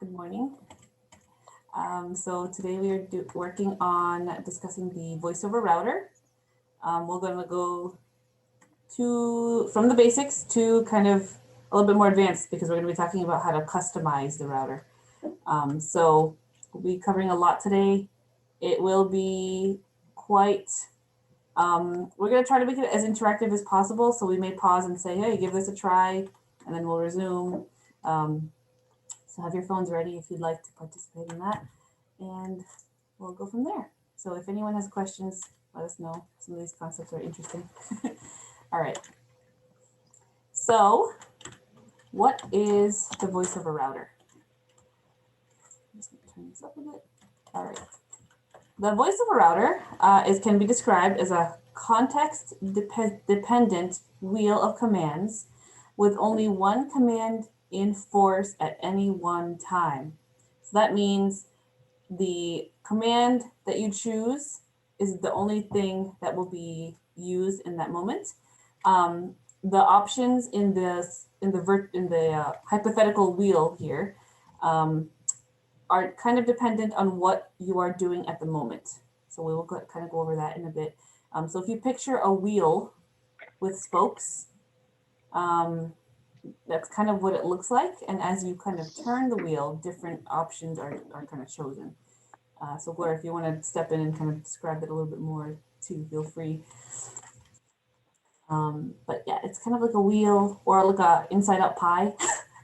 Good morning. So today we are working on discussing the VoiceOver router. We're going to go from the basics to kind of a little bit more advanced because we're going to be talking about how to customize the router. So we'll be covering a lot today. It will be quite, we're going to try to make it as interactive as possible. So we may pause and say, hey, give this a try, and then we'll resume. So have your phones ready if you'd like to participate in that, and we'll go from there. So if anyone has questions, let us know. Some of these concepts are interesting. All right. So what is the VoiceOver router? I'm just gonna turn this up a bit. All right. The VoiceOver router can be described as a context-dependent wheel of commands with only one command in force at any one time. So that means the command that you choose is the only thing that will be used in that moment. The options in the hypothetical wheel here are kind of dependent on what you are doing at the moment. So we will kind of go over that in a bit. So if you picture a wheel with spokes, that's kind of what it looks like. And as you kind of turn the wheel, different options are kind of chosen. So Blair, if you want to step in and kind of describe it a little bit more too, feel free. But yeah, it's kind of like a wheel or like a inside out pie.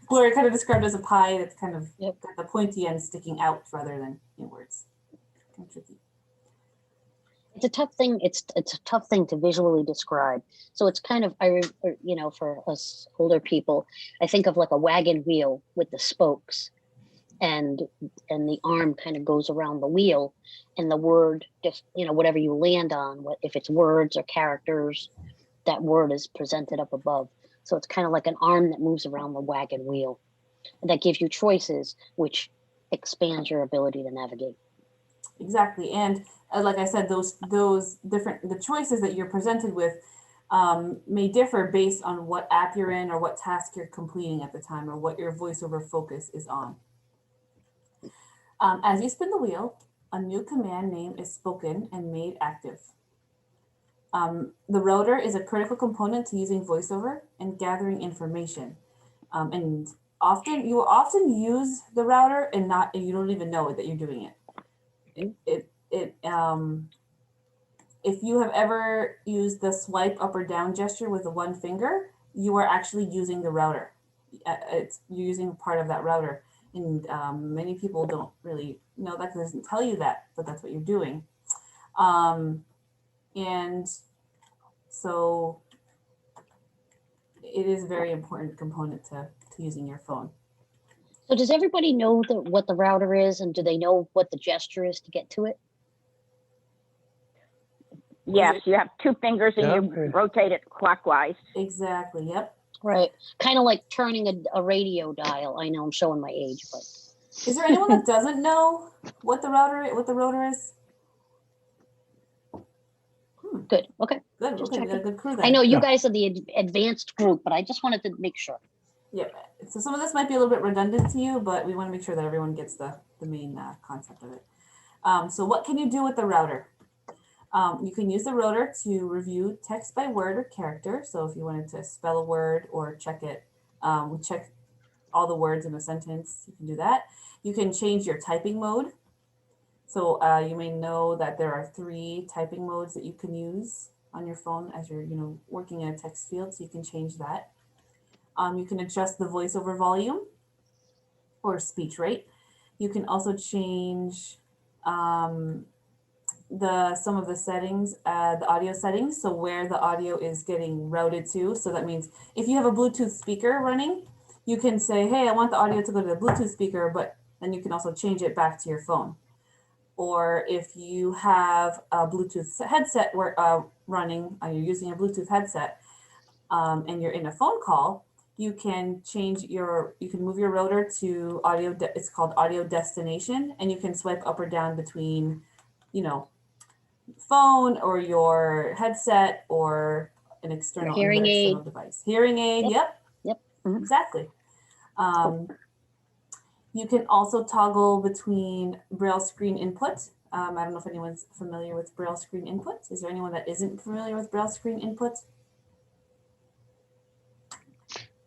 Gloria kind of described as a pie that's kind of got the pointy end sticking out rather than inwards. Kind of tricky. It's a tough thing. It's a tough thing to visually describe. So it's kind of, for us older people, I think of like a wagon wheel with the spokes, and the arm kind of goes around the wheel, and the word, just whatever you land on, if it's words or characters, that word is presented up above. So it's kind of like an arm that moves around the wagon wheel, and that gives you choices, which expands your ability to navigate. Exactly, and like I said, those the choices that you're presented with may differ based on what app you're in or what task you're completing at the time or what your VoiceOver focus is on. As you spin the wheel, a new command name is spoken and made active. The router is a critical component to using VoiceOver and gathering information. And you will often use the router and you don't even know that you're doing it. If you have ever used the swipe up or down gesture with the one finger, you are actually using the router. You're using part of that router. And many people don't really know that because it doesn't tell you that, but that's what you're doing. And so it is a very important component to using your phone. So does everybody know what the router is, and do they know what the gesture is to get to it? Yes, you have two fingers and you rotate it clockwise. Exactly, yep. Right, kind of like turning a radio dial. I know I'm showing my age, but. Is there anyone that doesn't know what the rotor is? Good, okay. Good, okay, we got a good crew then. I know you guys are the advanced group, but I just wanted to make sure. Yeah, so some of this might be a little bit redundant to you, but we want to make sure that everyone gets the main concept of it. So what can you do with the router? You can use the rotor to review text by word or character. So if you wanted to spell a word or check it, we check all the words in a sentence, you can do that. You can change your typing mode. So you may know that there are 3 typing modes that you can use on your phone as you're working in a text field, so you can change that. You can adjust the VoiceOver volume or speech rate. You can also change some of the settings, the audio settings, so where the audio is getting routed to. So that means if you have a Bluetooth speaker running, you can say, hey, I want the audio to go to the Bluetooth speaker, but then you can also change it back to your phone. Or if you have a Bluetooth headset running, you're using a Bluetooth headset, and you're in a phone call, you can move your rotor to audio. It's called audio destination, and you can swipe up or down between, phone or your headset or an external device. Hearing aid, yep. Mm-hmm. Exactly. You can also toggle between Braille screen input. I don't know if anyone's familiar with Braille screen input. Is there anyone that isn't familiar with Braille screen input?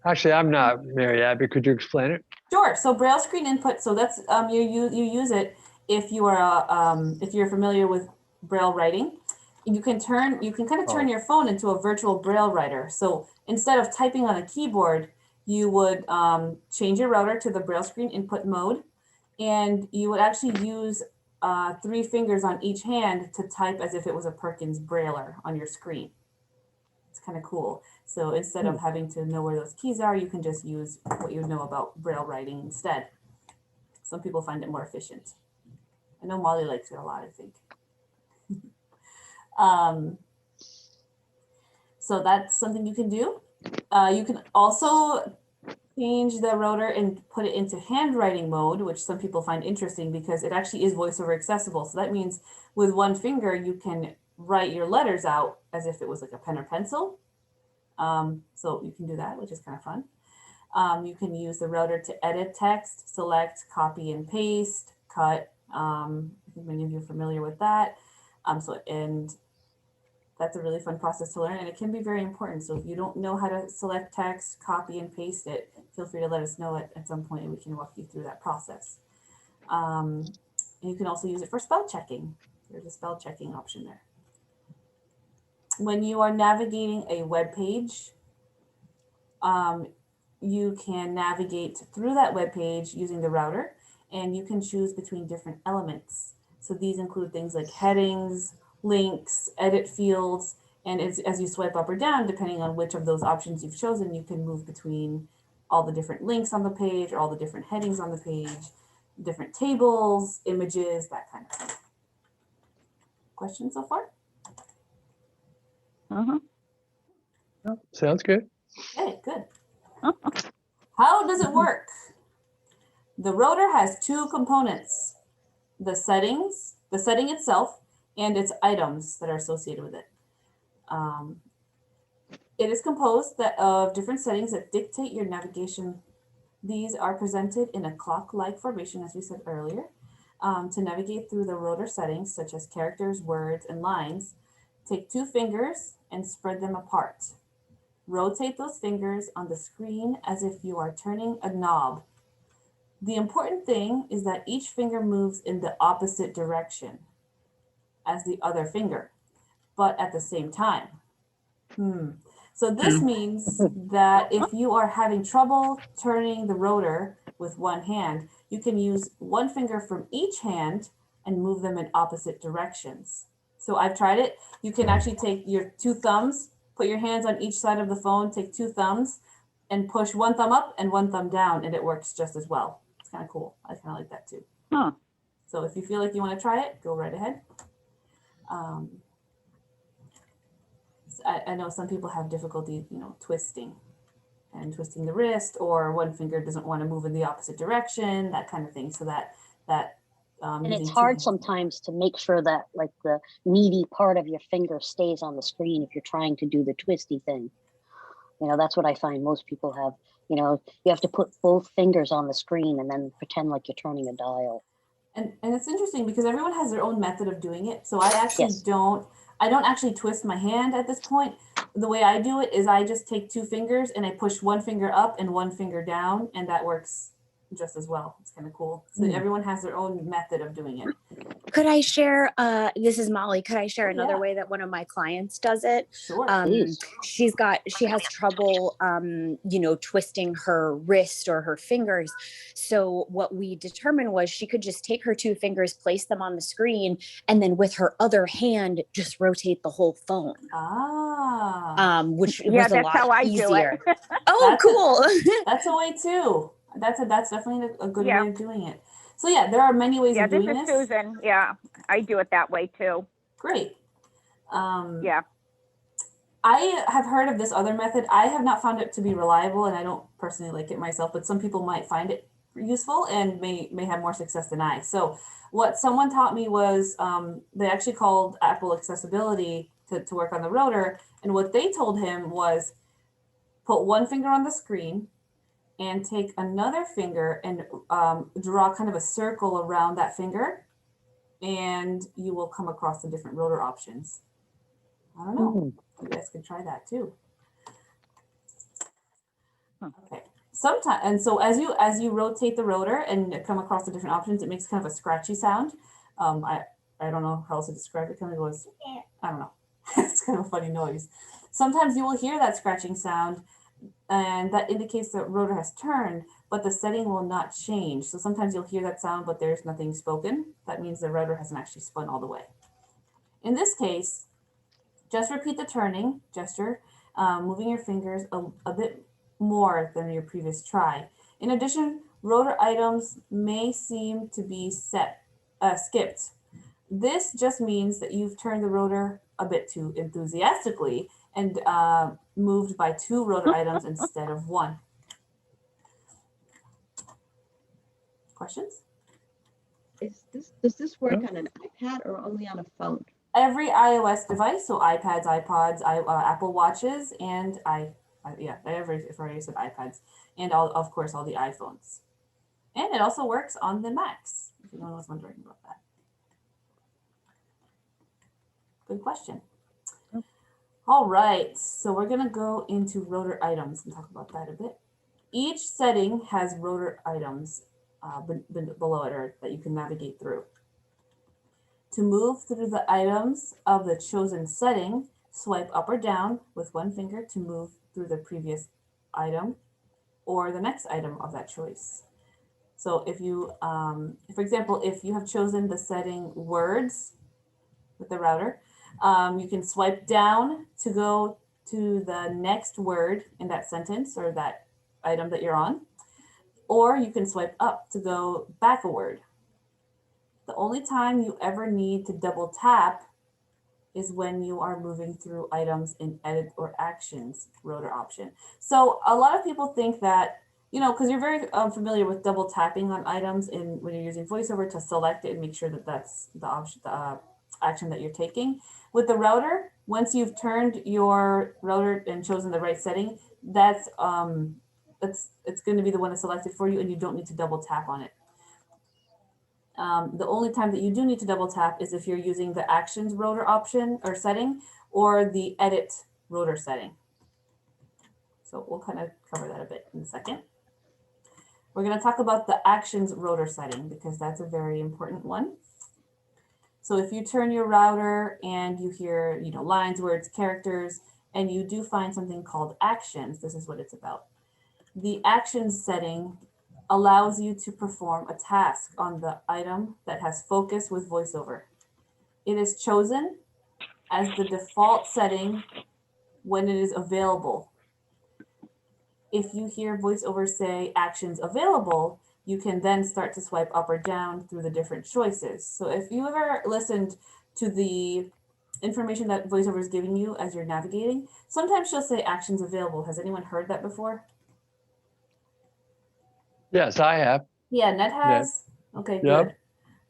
Actually, I'm not, Mary Abby. Could you explain it? Sure. So Braille screen input. So that's you use it if you are if you're familiar with Braille writing. You can kind of turn your phone into a virtual Braille writer. So instead of typing on a keyboard, you would change your router to the Braille screen input mode, and you would actually use 3 fingers on each hand to type as if it was a Perkins Brailler on your screen. It's kind of cool. So instead of having to know where those keys are, you can just use what you know about Braille writing instead. Some people find it more efficient. I know Molly likes it a lot, I think. So that's something you can do. You can also change the rotor and put it into handwriting mode, which some people find interesting because it actually is VoiceOver accessible. So that means with one finger, you can write your letters out as if it was like a pen or pencil. So you can do that, which is kind of fun. You can use the router to edit text, select, copy and paste, cut. I think many of you are familiar with that. And that's a really fun process to learn, and it can be very important. So if you don't know how to select text, copy and paste it, feel free to let us know at some point and we can walk you through that process. And you can also use it for spell checking. There's a spell checking option there. When you are navigating a web page, you can navigate through that web page using the router, and you can choose between different elements. So these include things like headings, links, edit fields, and as you swipe up or down, depending on which of those options you've chosen, you can move between all the different links on the page, or all the different headings on the page, different tables, images, that kind of thing. Questions so far? Sounds good. Okay, good. How does it work? The rotor has 2 components: the setting itself, and its items that are associated with it. It is composed of different settings that dictate your navigation. These are presented in a clock-like formation, as we said earlier. To navigate through the rotor settings, such as characters, words, and lines, take 2 fingers and spread them apart. Rotate those fingers on the screen as if you are turning a knob. The important thing is that each finger moves in the opposite direction as the other finger, but at the same time. So this means that if you are having trouble turning the rotor with one hand, you can use one finger from each hand and move them in opposite directions. So I've tried it. You can actually take your 2 thumbs, put your hands on each side of the phone, take 2 thumbs, and push one thumb up and one thumb down, and it works just as well. It's kind of cool. I kind of like that too. So if you feel like you want to try it, go right ahead. I know some people have difficulty, twisting the wrist, or one finger doesn't want to move in the opposite direction, that kind of thing. So that and it's hard sometimes to make sure that like the meaty part of your finger stays on the screen if you're trying to do the twisty thing. That's what I find most people have. You have to put both fingers on the screen and then pretend like you're turning a dial. And it's interesting because everyone has their own method of doing it. So I actually I don't actually twist my hand at this point. The way I do it is I just take 2 fingers and I push one finger up and one finger down, and that works just as well. It's kind of cool. So everyone has their own method of doing it. Could I share, this is Molly, could I share another way that one of my clients does it? Sure. She has trouble, twisting her wrist or her fingers. So what we determined was she could just take her 2 fingers, place them on the screen, and then with her other hand, just rotate the whole phone. Which was a lot easier. Oh, cool. That's a way too. That's definitely a good way of doing it. So there are many ways of doing this. Yeah, this is Susan. Yeah, I do it that way too. Great. I have heard of this other method. I have not found it to be reliable, and I don't personally like it myself, but some people might find it useful and may have more success than I. So what someone taught me was they actually called Apple Accessibility to work on the rotor. And what they told him was put one finger on the screen and take another finger and draw kind of a circle around that finger, and you will come across the different rotor options. I don't know. You guys can try that too. Okay. Sometimes, and so as you rotate the rotor and come across the different options, it makes kind of a scratchy sound. I don't know how else to describe it. Kind of goes, I don't know. It's kind of a funny noise. Sometimes you will hear that scratching sound, and that indicates the rotor has turned, but the setting will not change. So sometimes you'll hear that sound, but there's nothing spoken. That means the rotor hasn't actually spun all the way. In this case, just repeat the turning gesture, moving your fingers a bit more than your previous try. In addition, rotor items may seem to be skipped. This just means that you've turned the rotor a bit too enthusiastically and moved by 2 rotor items instead of 1. Questions? Does this work on an iPad or only on a phone? Every iOS device, so iPads, iPods, Apple Watches, and I've already said iPads, and of course all the iPhones. And it also works on the Macs, if anyone was wondering about that. Good question. All right, so we're gonna go into rotor items and talk about that a bit. Each setting has rotor items below it, or that you can navigate through. To move through the items of the chosen setting, swipe up or down with one finger to move through the previous item or the next item of that choice. So if you, for example, if you have chosen the setting words with the router, you can swipe down to go to the next word in that sentence or that item that you're on, or you can swipe up to go back a word. The only time you ever need to double tap is when you are moving through items in edit or actions rotor option. So a lot of people think that, because you're very familiar with double tapping on items when you're using VoiceOver to select it and make sure that that's the option, action that you're taking. With the router, once you've turned your router and chosen the right setting, it's going to be the one that's selected for you, and you don't need to double tap on it. The only time that you do need to double tap is if you're using the actions rotor option or setting or the edit rotor setting. So we'll kind of cover that a bit in a second. We're going to talk about the actions rotor setting because that's a very important one. So if you turn your router and you hear, lines, words, characters, and you do find something called actions, this is what it's about. The actions setting allows you to perform a task on the item that has focus with VoiceOver. It is chosen as the default setting when it is available. If you hear VoiceOver say actions available, you can then start to swipe up or down through the different choices. So if you ever listened to the information that VoiceOver is giving you as you're navigating, sometimes she'll say actions available. Has anyone heard that before? Yes, I have. Yeah, Ned has. Okay, Yep.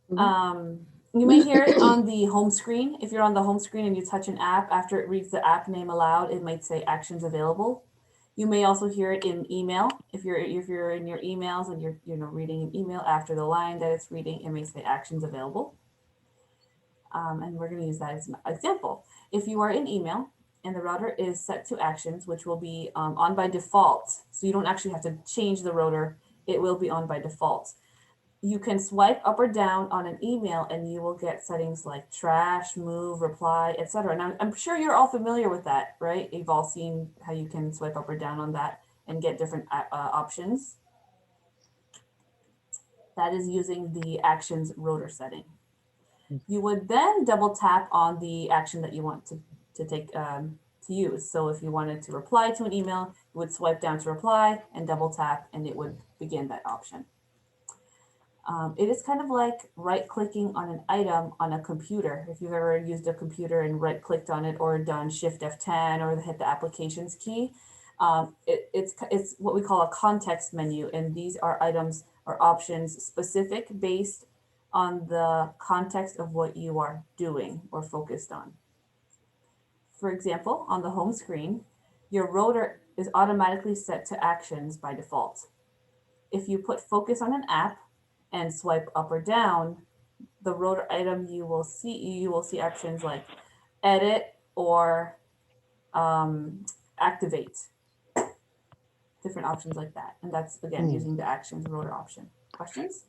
good. You may hear it on the home screen. If you're on the home screen and you touch an app, after it reads the app name aloud, it might say actions available. You may also hear it in email. If you're in your emails and you're reading an email, after the line that it's reading, it may say actions available. And we're going to use that as an example. If you are in email and the router is set to actions, which will be on by default, so you don't actually have to change the rotor, it will be on by default. You can swipe up or down on an email and you will get settings like trash, move, reply, etc. And I'm sure you're all familiar with that, right? You've all seen how you can swipe up or down on that and get different options. That is using the actions rotor setting. You would then double tap on the action that you want to take to use. So if you wanted to reply to an email, you would swipe down to reply and double tap and it would begin that option. It is kind of like right-clicking on an item on a computer. If you've ever used a computer and right-clicked on it or done Shift F10 or hit the applications key, it's what we call a context menu. And these are items or options specific based on the context of what you are doing or focused on. For example, on the home screen, your rotor is automatically set to actions by default. if you put focus on an app and swipe up or down, the rotor item you will see options like edit or activate, different options like that. And that's again using the actions rotor option. Questions?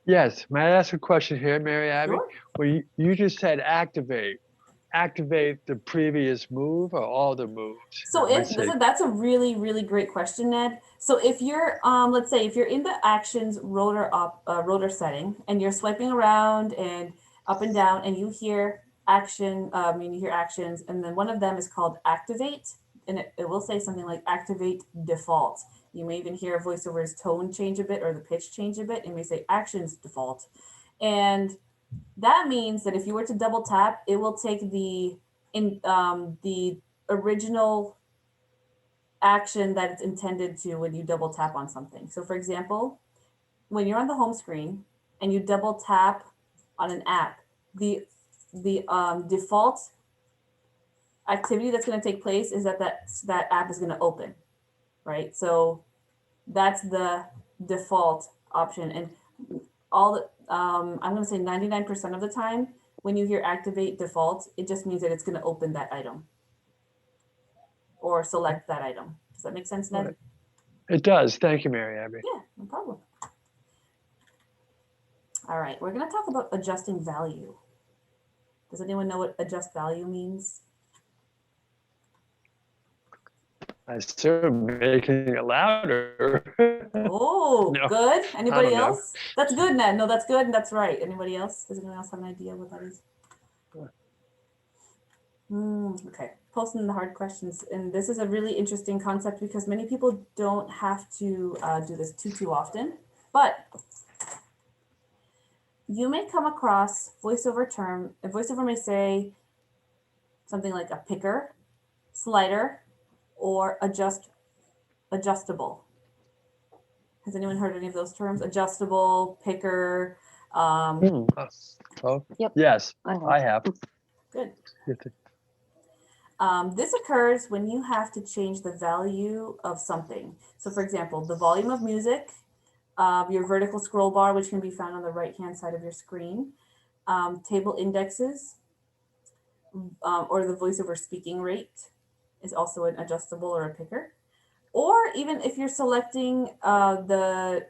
Yes. May I ask a question here, Mary Abby? Sure. Well, you just said activate. Activate the previous move or all the moves? So that's a really, really great question, Ned. So if you're, let's say if you're in the actions rotor setting and you're swiping around and up and down and you hear action, you hear actions, and then one of them is called activate, and it will say something like activate default. You may even hear VoiceOver's tone change a bit or the pitch change a bit. It may say actions default. And that means that if you were to double tap, it will take the original action that it's intended to when you double tap on something. So for example, when you're on the home screen and you double tap on an app, the default activity that's going to take place is that app is going to open, right? So that's the default option. And all the, I'm going to say 99% of the time, when you hear activate default, it just means that it's going to open that item or select that item. Does that make sense, Ned? Right. It does. Thank you, Mary Abby. Yeah, no problem. All right, we're going to talk about adjusting value. Does anyone know what adjust value means? I assume making it louder. Oh, No, good. Anybody don't know. else? That's good, Ned. No, that's good and that's right. Anybody else? Does anyone else have an idea what that is? Okay, posting the hard questions. And this is a really interesting concept because many people don't have to do this too often, but you may come across VoiceOver may say something like a picker, slider, or adjustable. Has anyone heard any of those terms? Adjustable, picker. Oh, Yep. yes, I have. I have. Good. This occurs when you have to change the value of something. So for example, the volume of music, your vertical scroll bar, which can be found on the right-hand side of your screen, table indexes, or the VoiceOver speaking rate is also an adjustable or a picker. Or even if you're selecting the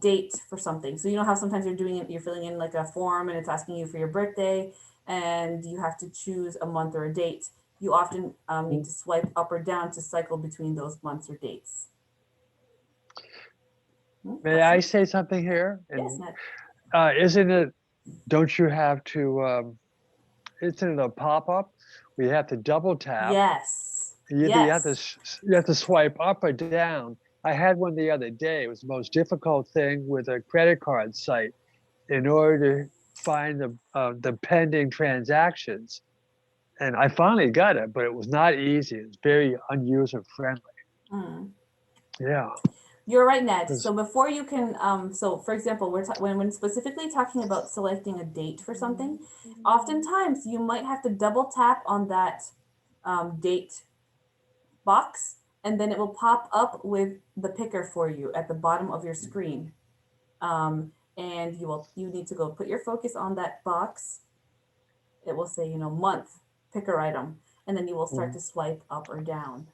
date for something. So you know how sometimes you're filling in like a form and it's asking you for your birthday and you have to choose a month or a date. You often need to swipe up or down to cycle between those months or dates. May I say something here? Yes, Ned. Don't you have to, isn't it a pop-up? We have to double tap. Yes. You have to swipe up or down. I had one the other day. It was the most difficult thing with a credit card site in order to find the pending transactions. And I finally got it, but it was not easy. It's very unuser friendly. Yeah. You're right, Ned. So before you can, so for example, when specifically talking about selecting a date for something, oftentimes you might have to double tap on that date box, and then it will pop up with the picker for you at the bottom of your screen. And you need to go put your focus on that box. It will say, month, picker item, and then you will start to swipe up or down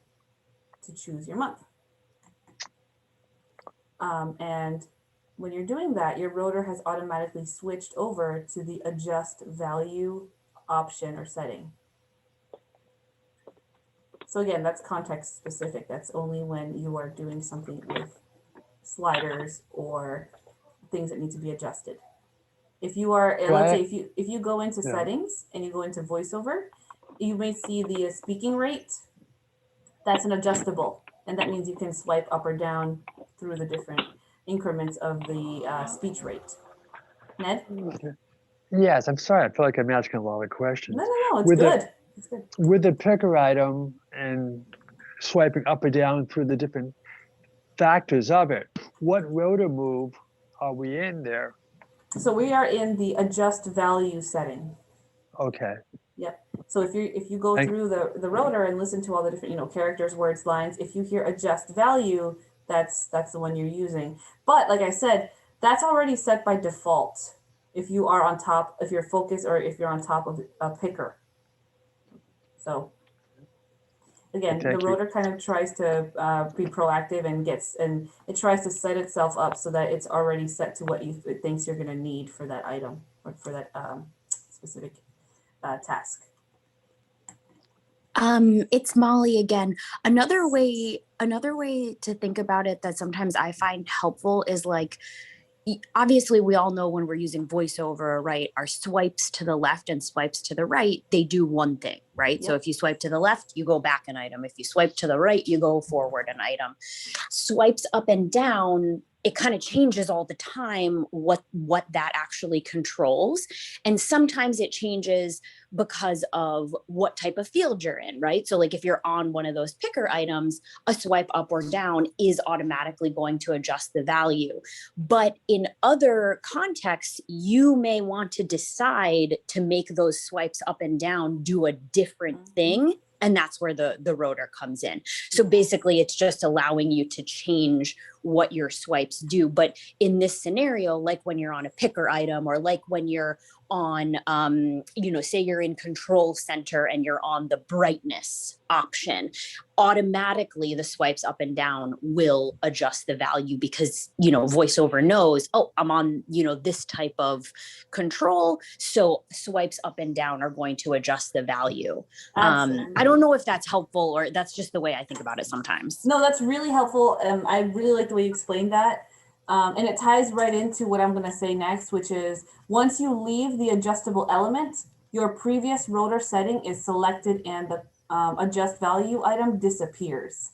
to choose your month. And when you're doing that, your rotor has automatically switched over to the adjust value option or setting. So again, that's context specific. That's only when you are doing something with sliders or things that need to be adjusted. If you are, let's say if you go into settings and you go into VoiceOver, you may see the speaking rate. That's an adjustable. And that means you can swipe up or down through the different increments of the speech rate. Ned? Yes, I'm sorry. I feel like I'm asking a lot of questions. No, it's good. It's good. With the picker item and swiping up or down through the different factors of it, what rotor move are we in there? So we are in the adjust value setting. Okay. Yep. So if you go through the rotor and listen to all the different, characters, words, lines, if you hear adjust value, that's the one you're using. But like I said, that's already set by default. If you are on top, if you're focused or if you're on top of a picker. So again, the Thank you. rotor kind of tries to be proactive and it tries to set itself up so that it's already set to what it thinks you're going to need for that item or for that specific task. It's Molly again. Another way to think about it that sometimes I find helpful is like, obviously we all know when we're using VoiceOver, right? Our swipes to the left and swipes to the right, they do one thing, right? Yep. So if you swipe to the left, you go back an item. If you swipe to the right, you go forward an item. Swipes up and down, it kind of changes all the time what that actually controls. And sometimes it changes because of what type of field you're in, right? So like if you're on one of those picker items, a swipe up or down is automatically going to adjust the value. But in other contexts, you may want to decide to make those swipes up and down do a different thing. And that's where the rotor comes in. So basically it's just allowing you to change what your swipes do. But in this scenario, like when you're on a picker item or like when you're on, say you're in control center and you're on the brightness option, automatically the swipes up and down will adjust the value because, VoiceOver knows, oh, I'm on, this type of control. So swipes up and down are going to adjust the value. I don't know if that's helpful or that's just the way I think about it sometimes. No, that's really helpful. I really like the way you explained that. And it ties right into what I'm going to say next, which is once you leave the adjustable element, your previous rotor setting is selected and the adjust value item disappears.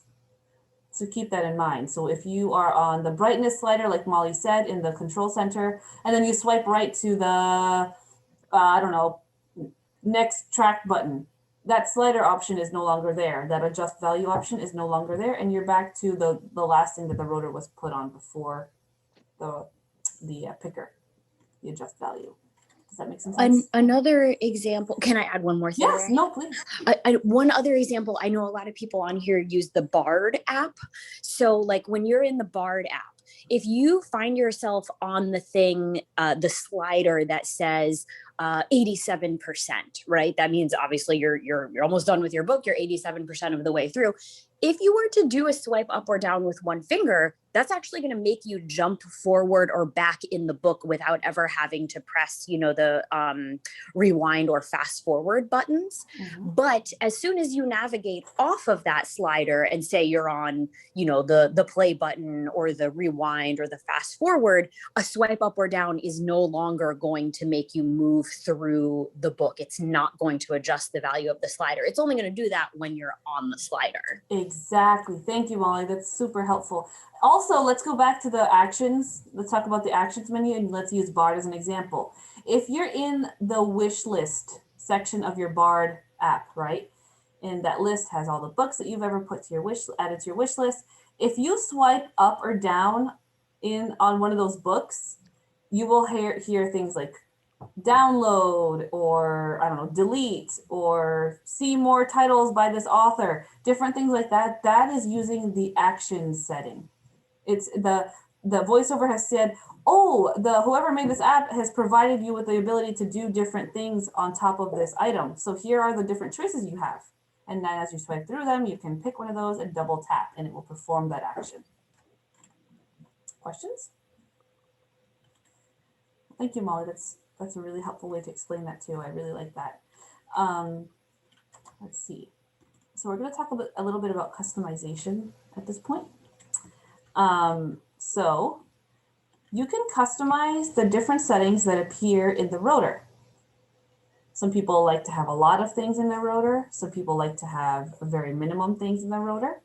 So keep that in mind. So if you are on the brightness slider, like Molly said, in the control center, and then you swipe right to the, next track button, that slider option is no longer there. That adjust value option is no longer there. And you're back to the last thing that the rotor was put on before the picker, the adjust value. Does that make some sense? Another example, can I add one more thing? Yes, no, please. One other example, I know a lot of people on here use the Bard app. So like when you're in the Bard app, if you find yourself on the thing, the slider that says 87%, right? That means obviously you're almost done with your book. You're 87% of the way through. If you were to do a swipe up or down with one finger, that's actually going to make you jump forward or back in the book without ever having to press, the rewind or fast forward buttons. But as soon as you navigate off of that slider and say you're on, the play button or the rewind or the fast forward, a swipe up or down is no longer going to make you move through the book. It's not going to adjust the value of the slider. It's only going to do that when you're on the slider. Exactly. Thank you, Molly. That's super helpful. Also, let's go back to the actions. Let's talk about the actions menu and let's use Bard as an example. If you're in the wish list section of your Bard app, right? And that list has all the books that you've ever put to your added to your wish list. If you swipe up or down on one of those books, you will hear things like download or delete or see more titles by this author, different things like that. That is using the actions setting. It's the VoiceOver has said, oh, whoever made this app has provided you with the ability to do different things on top of this item. So here are the different choices you have. And then as you swipe through them, you can pick one of those and double tap and it will perform that action. Questions? Thank you, Molly. That's a really helpful way to explain that too. I really like that. Let's see. So we're going to talk a little bit about customization at this point. So you can customize the different settings that appear in the rotor. Some people like to have a lot of things in their rotor. Some people like to have very minimum things in their rotor.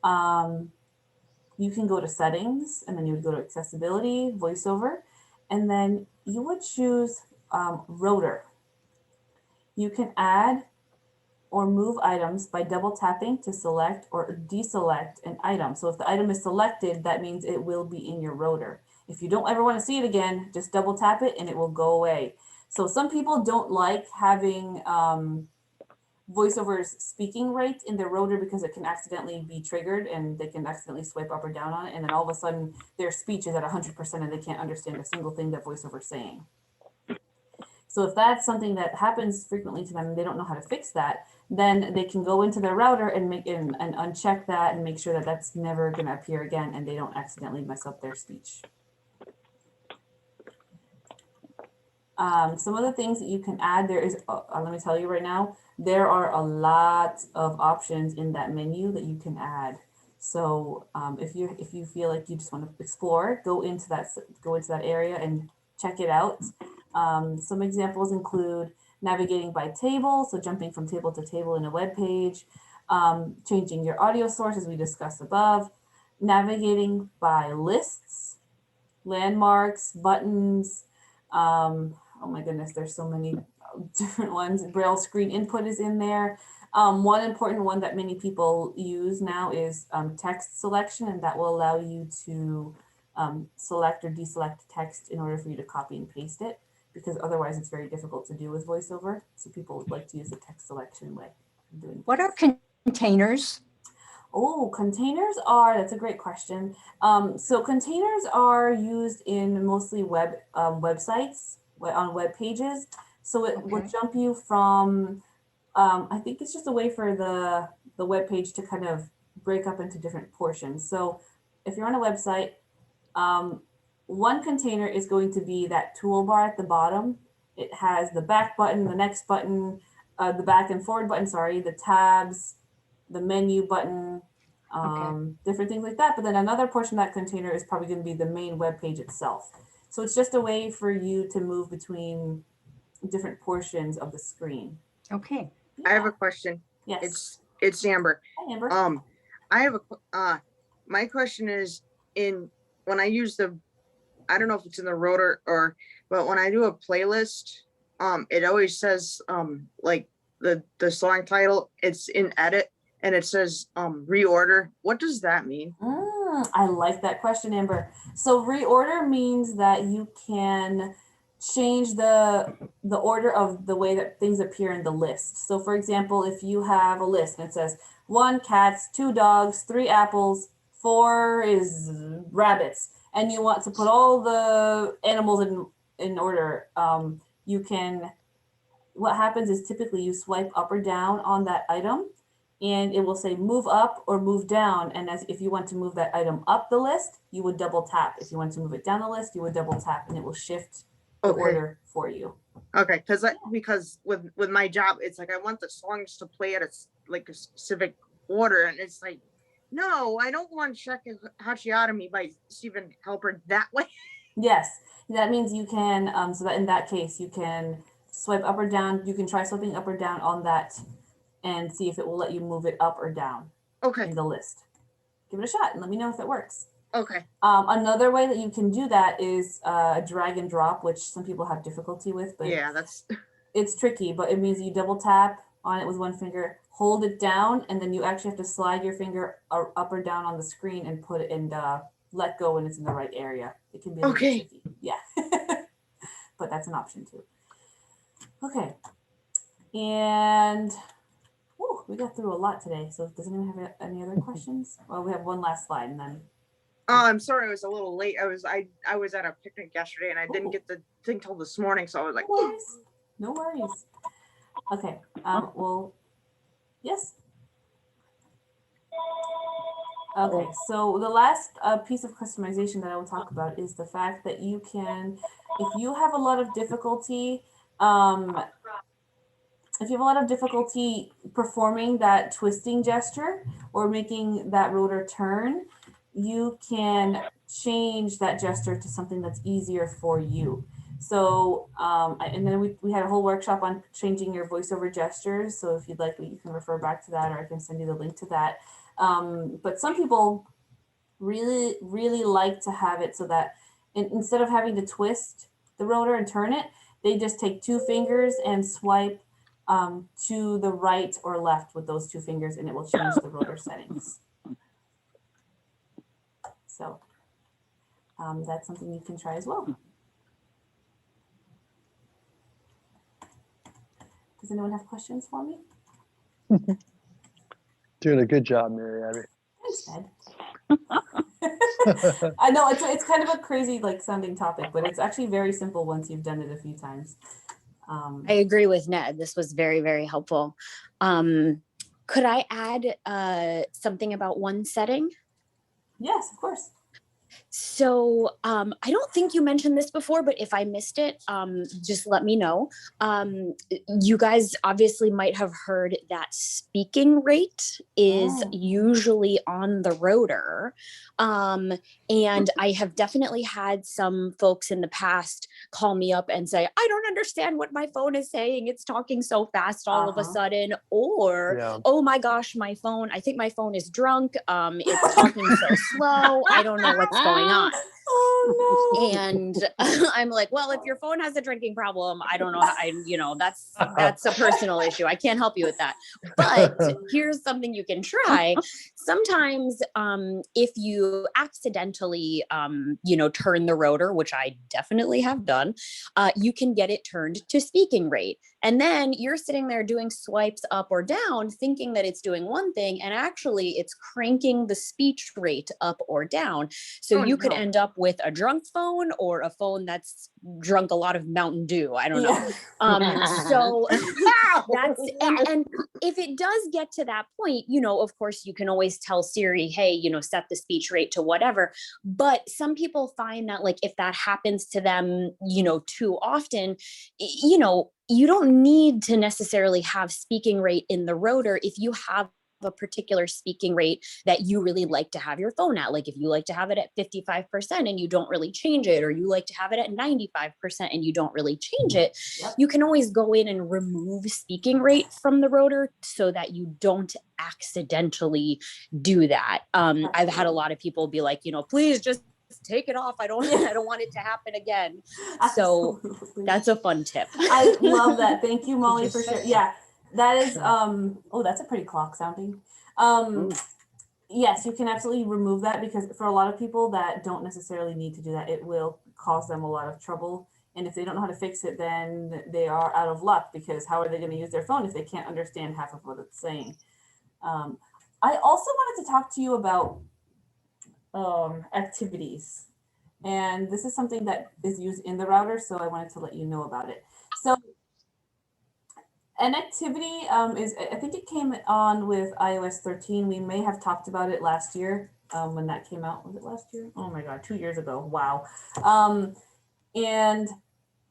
You can go to settings and then you would go to accessibility, VoiceOver, and then you would choose rotor. You can add or move items by double tapping to select or deselect an item. So if the item is selected, that means it will be in your rotor. If you don't ever want to see it again, just double tap it and it will go away. So some people don't like having VoiceOver's speaking rate in their rotor because it can accidentally be triggered and they can accidentally swipe up or down on it. And then all of a sudden their speech is at 100% and they can't understand a single thing that VoiceOver is saying. So if that's something that happens frequently to them and they don't know how to fix that, then they can go into their router and make and uncheck that and make sure that that's never going to appear again and they don't accidentally mess up their speech. Some of the things that you can add, there is, let me tell you right now, there are a lot of options in that menu that you can add. So if you feel like you just want to explore, go into that area and check it out. Some examples include navigating by table, so jumping from table to table in a web page, changing your audio source as we discussed above, navigating by lists, landmarks, buttons. Oh my goodness, there's so many different ones. Braille screen input is in there. One important one that many people use now is text selection, and that will allow you to select or deselect text in order for you to copy and paste it, because otherwise it's very difficult to do with VoiceOver. So people like to use the text selection way of doing What are containers? Oh, containers are, that's a great question. So containers are used in mostly websites, on web pages. So it will jump you from, I think it's just a way for the web page to kind of break up into different portions. So if you're on a website, one container is going to be that toolbar at the bottom. It has the back button, the next button, the back and forward button, sorry, the tabs, the menu button, different things like that. But then another portion of that container is probably going to be the main web page itself. So it's just a way for you to move between different portions of the screen. Okay. Yeah. I have a question. Yes. It's Amber. Hi, Amber. I have my question is when I use I don't know if it's in the Rotor but when I do a playlist, it always says like the song title, it's in edit and it says reorder. What does that mean? I like that question, Amber. So reorder means that you can change the order of the way that things appear in the list. So for example, if you have a list and it says 1 cats, 2 dogs, 3 apples, 4 is rabbits, and you want to put all the animals in order, you can, what happens is typically you swipe up or down on that item and it will say move up or move down. And if you want to move that item up the list, you would double tap. If you want to move it down the list, you would double tap and it will shift the order for you. Okay, because with my job, it's like I want the songs to play at a specific order, and it's like, no, I don't want Check Hachiotomy by Stephen Halpern that way. Yes, that means you can, so that in that case, you can swipe up or down. You can try swiping up or down on that and see if it will let you move it up or down in the list. Give it a shot and let me know if it works. Okay. Another way that you can do that is a drag and drop, which some people have difficulty with, but yeah, it's tricky, but it means you double tap on it with one finger, hold it down, and then you actually have to slide your finger up or down on the screen and put it in let go when it's in the right area. It can be a little bit tricky. Yeah. But that's an option too. Okay. And we got through a lot today. So does anyone have any other questions? Well, we have one last slide and then. Oh, I'm sorry, I was a little late. I was at a picnic yesterday and I didn't get the thing till this morning, so I was like, no worries. Okay. Well, yes. Okay, so the last piece of customization that I will talk about is the fact that you can, if you have a lot of difficulty, performing that twisting gesture or making that rotor turn, you can change that gesture to something that's easier for you. So, and then we had a whole workshop on changing your VoiceOver gestures. So if you'd like, you can refer back to that, or I can send you the link to that. But some people really, really like to have it so that instead of having to twist the rotor and turn it, they just take 2 fingers and swipe to the right or left with those 2 fingers, and it will change the rotor settings. So that's something you can try as well. Does anyone have questions for me? Doing a good job, Mary Abby. Thanks, Ed. I know it's kind of a crazy like sounding topic, but it's actually very simple once you've done it a few times. I agree with Ned. This was very, very helpful. Could I add something about one setting? Yes, of course. So I don't think you mentioned this before, but if I missed it, just let me know. You guys obviously might have heard that speaking rate is usually on the rotor. And I have definitely had some folks in the past call me up and say, I don't understand what my phone is saying. It's talking so fast all of a sudden. Or, oh my gosh, my phone, I think my phone is drunk. It's talking so slow. I don't know what's going on. Oh no. And I'm like, well, if your phone has a drinking problem, I don't know how, that's a personal issue. I can't help you with that. But here's something you can try. Sometimes if you accidentally, turn the rotor, which I definitely have done, you can get it turned to speaking rate. And then you're sitting there doing swipes up or down, thinking that it's doing one thing, and actually it's cranking the speech rate up or down. So you could end up with a drunk phone or a phone that's drunk a lot of Mountain Dew. I don't know. So that's, and if it does get to that point, of course you can always tell Siri, hey, set the speech rate to whatever. But some people find that like, if that happens to them, too often, you don't need to necessarily have speaking rate in the rotor if you have a particular speaking rate that you really like to have your phone at. Like if you like to have it at 55% and you don't really change it, or you like to have it at 95% and you don't really change it, you can always go in and remove speaking rate from the rotor so that you don't accidentally do that. I've had a lot of people be like, please just take it off. I don't want it to happen again. So that's a fun tip. I love that. Thank you, Molly, for sharing. Yeah, that is, oh, that's a pretty clock sounding. Yes, you can absolutely remove that, because for a lot of people that don't necessarily need to do that, it will cause them a lot of trouble. And if they don't know how to fix it, then they are out of luck, because how are they going to use their phone if they can't understand half of what it's saying? I also wanted to talk to you about activities. And this is something that is used in the router, so I wanted to let you know about it. So an activity is, I think it came on with iOS 13. We may have talked about it last year when that came out. Was it last year? Oh my God, 2 years ago. Wow. And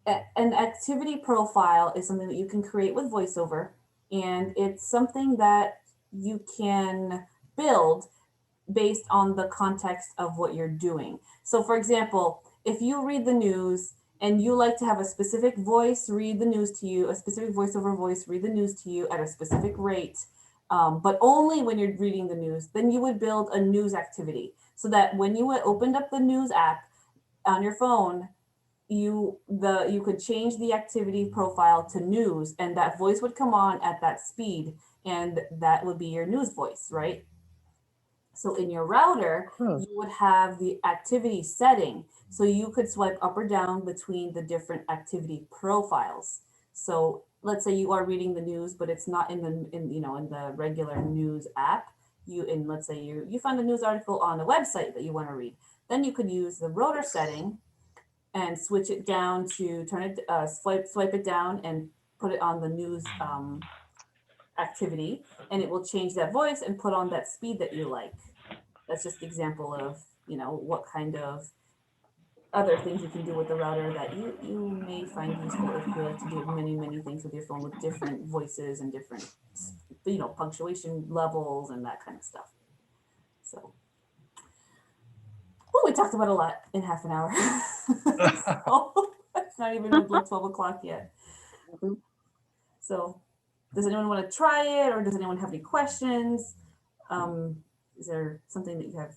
an activity profile is something that you can create with VoiceOver. And it's something that you can build based on the context of what you're doing. So for example, if you read the news and you like to have a specific voice read the news to you, a specific VoiceOver voice read the news to you at a specific rate, but only when you're reading the news, then you would build a news activity so that when you opened up the news app on your phone, you could change the activity profile to news, and that voice would come on at that speed, and that would be your news voice, right? So in your router, you would have the activity setting. So you could swipe up or down between the different activity profiles. So let's say you are reading the news, but it's not in the regular news app. Let's say you found a news article on a website that you want to read. Then you could use the rotor setting and switch it down to swipe it down and put it on the news activity, and it will change that voice and put on that speed that you like. That's just an example of, what kind of other things you can do with the router that you may find useful if you like to do many, many things with your phone with different voices and different, punctuation levels and that kind of stuff. So, well, we talked about a lot in half an hour. So, it's not even like 12 o'clock yet. So, does anyone want to try it, or does anyone have any questions? Is there something that you have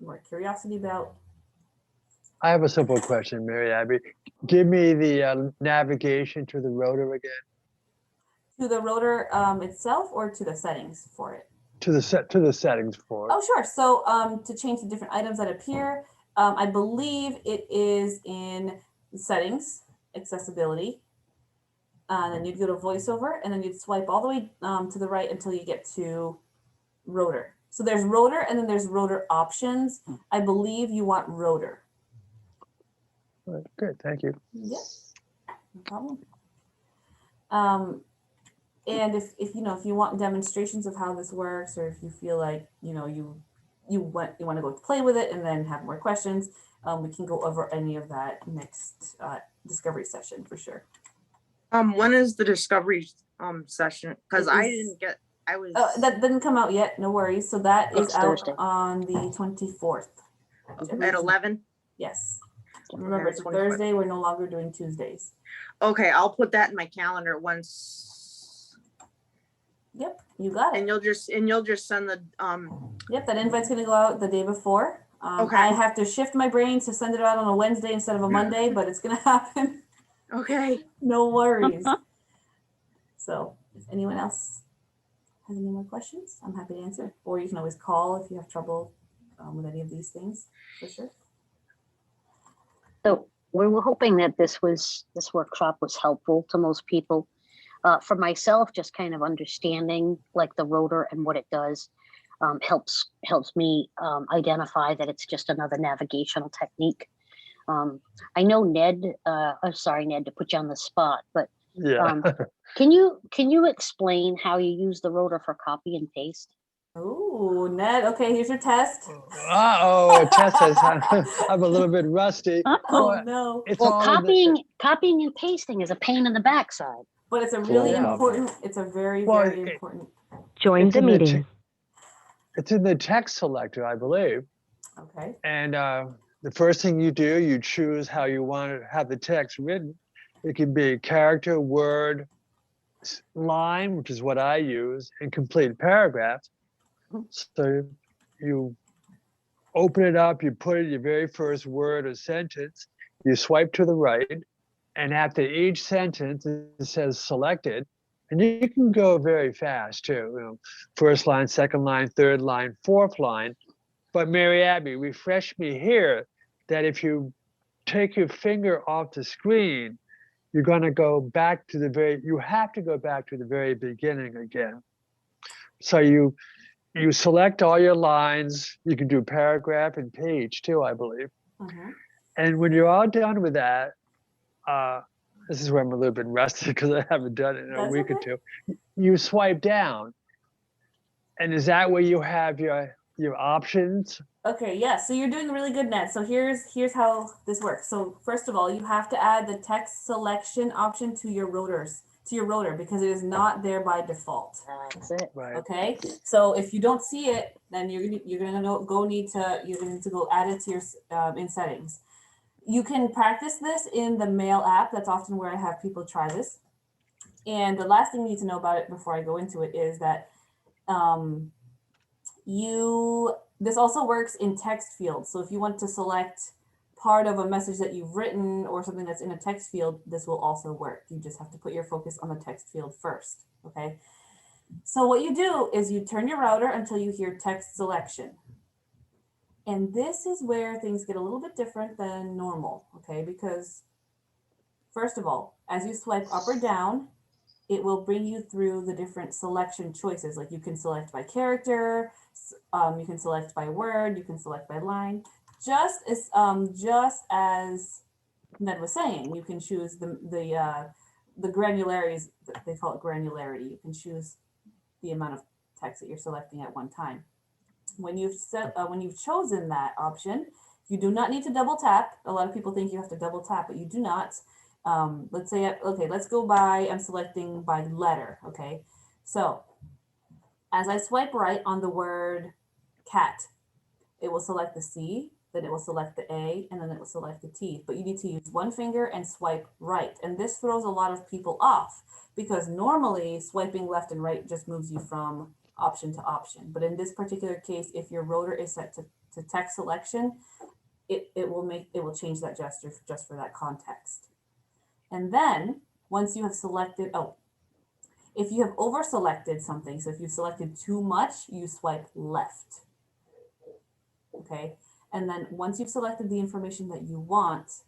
more curiosity about? I have a simple question, Mary Abby. Give me the navigation to the rotor again. To the rotor itself, or to the settings for it? To the settings for it. Oh, sure. So to change the different items that appear, I believe it is in settings, accessibility. Then you'd go to VoiceOver, and then you'd swipe all the way to the right until you get to Rotor. So there's Rotor, and then there's Rotor options. I believe you want Rotor. All right, good, thank you. Yep, no problem. And if you know, if you want demonstrations of how this works, or if you feel like you know you want to go play with it and then have more questions, we can go over any of that next discovery session for sure. When is the discovery session? Because It I is- didn't get. I was. That didn't come out yet. No worries. So that is Next out Thursday. on the 24th. At 11. Yes. Remember, it's a 25th. Thursday. We're no longer doing Tuesdays. Okay, I'll put that in my calendar once, Yep, you got it. and you'll just send the Yep, that invite's gonna go out the day before. Okay. I have to shift my brain to send it out on a Wednesday instead of a Monday, but it's gonna happen. Okay. No worries. So if anyone else has any more questions, I'm happy to answer. Or you can always call if you have trouble with any of these things, for sure. So we were hoping that this workshop was helpful to most people. For myself, just kind of understanding like the rotor and what it does helps me identify that it's just another navigational technique. I know Ned, I'm sorry, Ned, to put you on the spot, but Yeah. can you explain how you use the rotor for copy and paste? Oh, Ned. Okay, here's your test. Uh-oh, Tess says I'm a little bit rusty. Oh Well, no. It's Well, all in the- copying and pasting is a pain in the backside. But it's a really Yeah. important, it's a very, Well, very it- important. Join It's the in the meeting. It's in the text selector, I believe. Okay. And the first thing you do, you choose how you want to have the text written. It can be character, word, line, which is what I use, and complete paragraph. So you open it up, you put in your very first word or sentence, you swipe to the right, and after each sentence, it says selected. And you can go very fast too, you know, first line, second line, third line, fourth line. But Mary Abby, refresh me here that if you take your finger off the screen, you're going to go back to you have to go back to the very beginning again. So you select all your lines. You can do paragraph and page too, I believe. Mhm. And when you're all done with that, this is where I'm a little bit rusty because I haven't done it in a That's week or okay. two. You swipe down, and is that where you have your options? Okay, yeah, so you're doing really good, Ned. So here's how this works. So first of all, you have to add the text selection option to your rotor because it is not there by default. That's it. Right. Okay, so if you don't see it, then you're gonna need to go add it to your in settings. You can practice this in the Mail app. That's often where I have people try this. And the last thing you need to know about it before I go into it is that this also works in text fields. So if you want to select part of a message that you've written or something that's in a text field, this will also work. You just have to put your focus on the text field first, okay? So what you do is you turn your router until you hear text selection. And this is where things get a little bit different than normal, okay? Because first of all, as you swipe up or down, it will bring you through the different selection choices. Like you can select by character, you can select by word, you can select by line. Just as Ned was saying, you can choose the granularities. They call it granularity. You can choose the amount of text that you're selecting at one time. When you've chosen that option, you do not need to double tap. A lot of people think you have to double tap, but you do not. Let's say, okay, let's go by, I'm selecting by letter, okay? So as I swipe right on the word cat, it will select the C, then it will select the A, and then it will select the T. But you need to use one finger and swipe right. And this throws a lot of people off because normally swiping left and right just moves you from option to option. But in this particular case, if your rotor is set to text selection, it will change that gesture just for that context. And then once you have selected, if you have over selected something, so if you've selected too much, you swipe left. Okay. And then once you've selected the information that you want,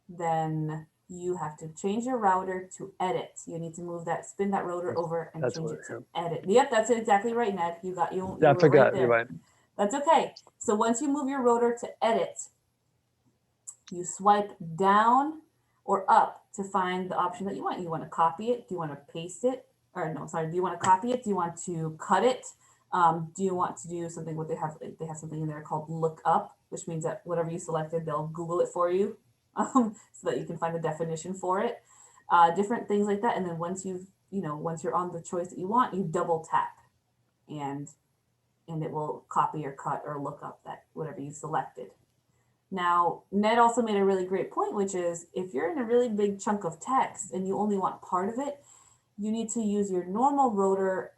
then you have to change your router to edit. You need to spin that rotor over and That's change what, it to edit. Yep, that's exactly right, Ned. You I were right forgot, you're there. right. That's okay. So once you move your rotor to edit, you swipe down or up to find the option that you want. You want to copy it? Do you want to paste it? Or no, sorry. Do you want to copy it? Do you want to cut it? Do you want to do something? What they have something in there called look up, which means that whatever you selected, they'll Google it for you, so that you can find the definition for it. Different things like that. And then once once you're on the choice that you want, you double tap, and it will copy or cut or look up that whatever you selected. Now, Ned also made a really great point, which is if you're in a really big chunk of text and you only want part of it, you need to use your normal rotor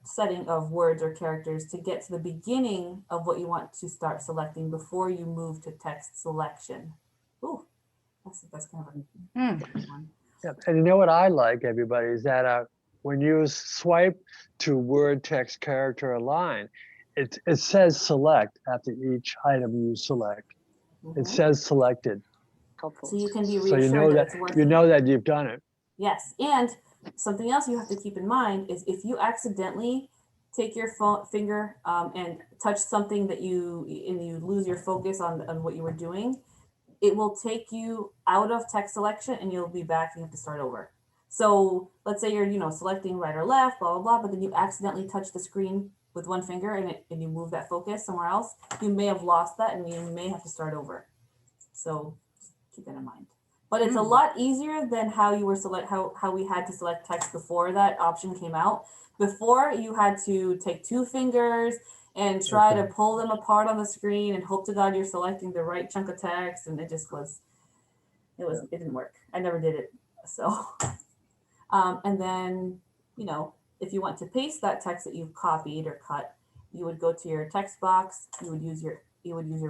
setting of words or characters to get to the beginning of what you want to start selecting before you move to text selection. Ooh, that's kind of a good one. Yeah. And you know what I like, everybody, is that when you swipe to word, text, character, or line, it says select after each item you select. It says selected. Helpful. So you can be So reassured that it's working. you know that you've done it. Yes, and something else you have to keep in mind is if you accidentally take your finger and touch something that you lose your focus on what you were doing, it will take you out of text selection and you'll be back and you have to start over. So let's say you're selecting right or left, blah blah blah, but then you accidentally touch the screen with one finger and you move that focus somewhere else. You may have lost that and you may have to start over. So keep that in mind. But it's a lot easier than how you were how we had to select text before that option came out. Before you had to take two fingers and try to pull them apart on the screen and hope to God you're selecting the right chunk of text, and it didn't work. I never did it. So and then if you want to paste that text that you've copied or cut, you would go to your text box, you would use your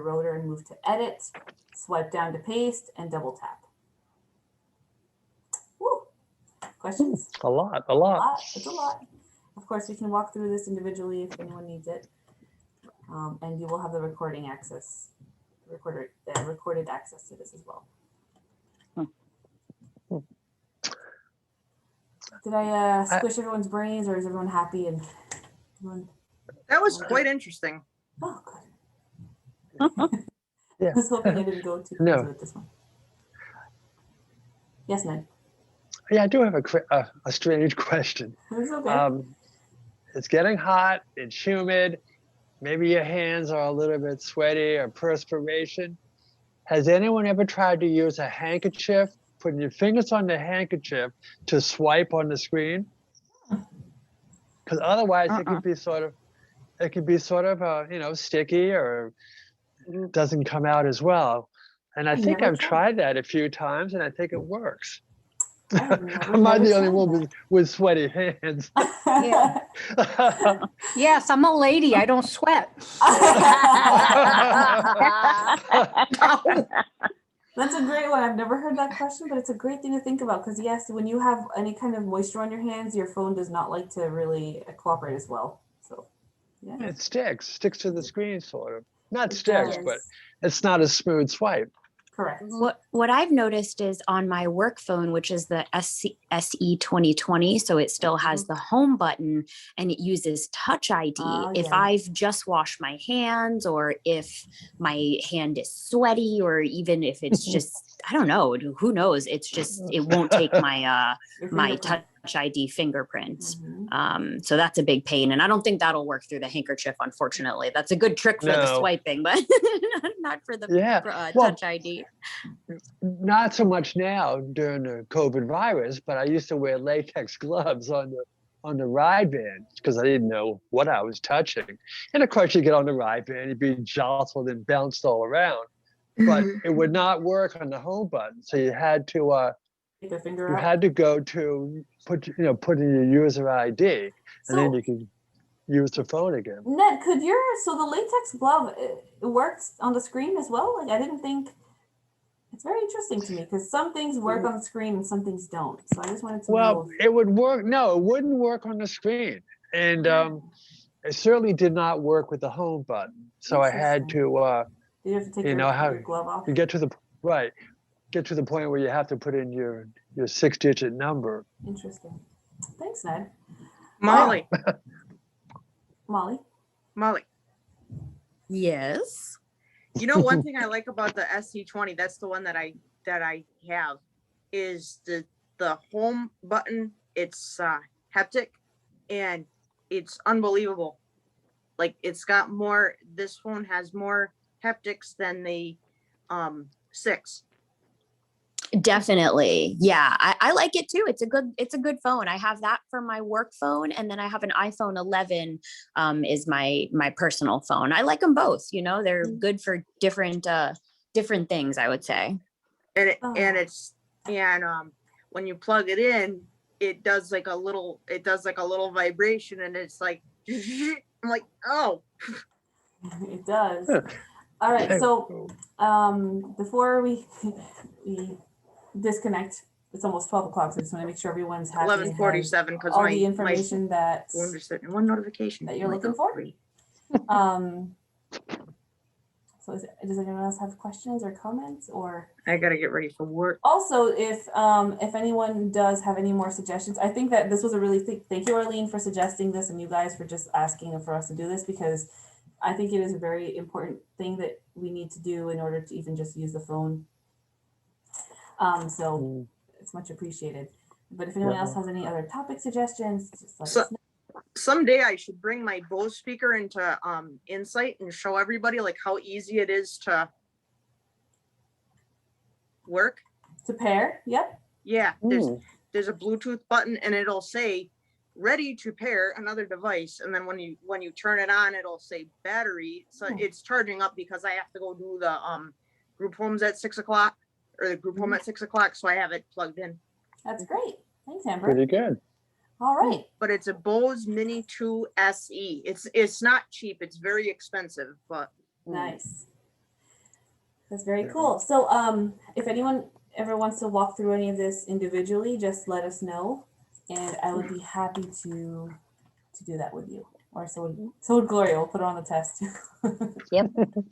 rotor and move to edit, swipe down to paste, and double tap. Woo. Questions? A lot. It's a lot. Of course, we can walk through this individually if anyone needs it. And you will have the recorded access to this as well. Did I squish everyone's brains, or is everyone happy? That was quite interesting. Oh, good. Yeah. I was hoping I didn't go too crazy with this one. Yes, Ned. Yeah, I do have a strange question. It's okay. It's getting hot. It's humid. Maybe your hands are a little bit sweaty or perspiration. Has anyone ever tried to use a handkerchief, putting your fingers on the handkerchief to swipe on the screen? Because otherwise it could be sort of sticky or doesn't come out as well. And I think I've tried that a few times and I think it works. Am I the only one with sweaty hands? Yeah. Yes, I'm a lady. I don't sweat. That's a great one. I've never heard that question, but it's a great thing to think about because yes, when you have any kind of moisture on your hands, your phone does not like to really cooperate as well. So yeah. It sticks to the screen sort of. Not sticks, but it's not a smooth swipe. Correct. What I've noticed is on my work phone, which is the SE 2020, so it still has the home button and it uses Touch ID. If I've just washed my hands, or if my hand is sweaty, or even if it's just, I don't know, who knows? It's just, it won't take my my Touch ID fingerprints. So that's a big pain. And I don't think that'll work through the handkerchief, unfortunately. That's a good trick for the swiping, but not for the Touch ID. Not so much now during the COVID virus, but I used to wear latex gloves on the ride van because I didn't know what I was touching. And of course you get on the ride van, you'd be jostled and bounced all around, but it would not work on the home button. So you had to go to put in your user ID, and then you could use the phone again. Ned, so the latex glove, it works on the screen as well? Like I didn't think. It's very interesting to me because some things work on the screen and some things don't. So I just wanted to know. Well, it would work. No, it wouldn't work on the screen, and it certainly did not work with the home button. So I had to, you have to take your glove off? To get to the right. get to the point where you have to put in your 6-digit number. Interesting. Thanks, Ned. Molly, Molly? Molly. Yes. You know, one thing I like about the SC20, that's the one that I have, is the home button. It's haptic, and it's unbelievable. Like, it's got more. This phone has more haptics than the 6. Definitely. Yeah. I like it too. It's a good phone. I have that for my work phone. And then I have an iPhone 11 is my personal phone. I like them both, you know, they're good for different things, I would say. And when you plug it in, it does like a little vibration, and it's like, I'm like, oh. It does. All right. So before we disconnect, it's almost 12 o'clock. So I just want to make sure everyone's happy. 11:47, because all the information that phone just sitting in one notification that you're looking for. So does anyone else have questions or comments, or? I gotta get ready for work. Also, if anyone does have any more suggestions, I think that this was a really thank you, Arlene, for suggesting this, and you guys for just asking for us to do this, because I think it is a very important thing that we need to do in order to even just use the phone. So it's much appreciated. But if anyone else has any other topic suggestions, just let us know. Someday I should bring my Bose speaker into Insight and show everybody like how easy it is to work. To pair, yep. Yeah, there's a Bluetooth button, and it'll say ready to pair another device, and then when you turn it on, it'll say battery. So it's charging up, because I have to go do the group homes at 6 o'clock, or the group home at 6 o'clock, so I have it plugged in. That's great. Thanks, Amber. Pretty good. All right. But it's a Bose Mini 2 SE. It's not cheap. It's very expensive, but nice. That's very cool. So if anyone ever wants to walk through any of this individually, just let us know, and I would be happy to do that with you. Or so would Gloria. We'll put her on the test. Yep,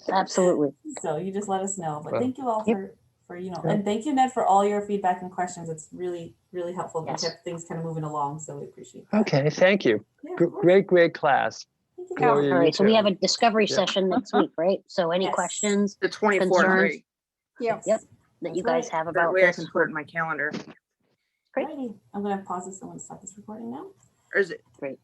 absolutely. So you just let us know. But thank you all for Yep. and thank you, Ned, for all your feedback and questions. It's really, really helpful. Yes. We kept things kind of moving along, so we appreciate that. Okay, thank you. Yeah, Great class. thank you. Gloria, All you right, so we too. have a discovery session next week, right? So any Yes. questions the 24th, Concerns? right? Yeah. Yep. that you guys have That about way I this? can put it in my calendar. Great. Alrighty. I'm going to pause this. I'm going to stop this recording now. Or is it? Great.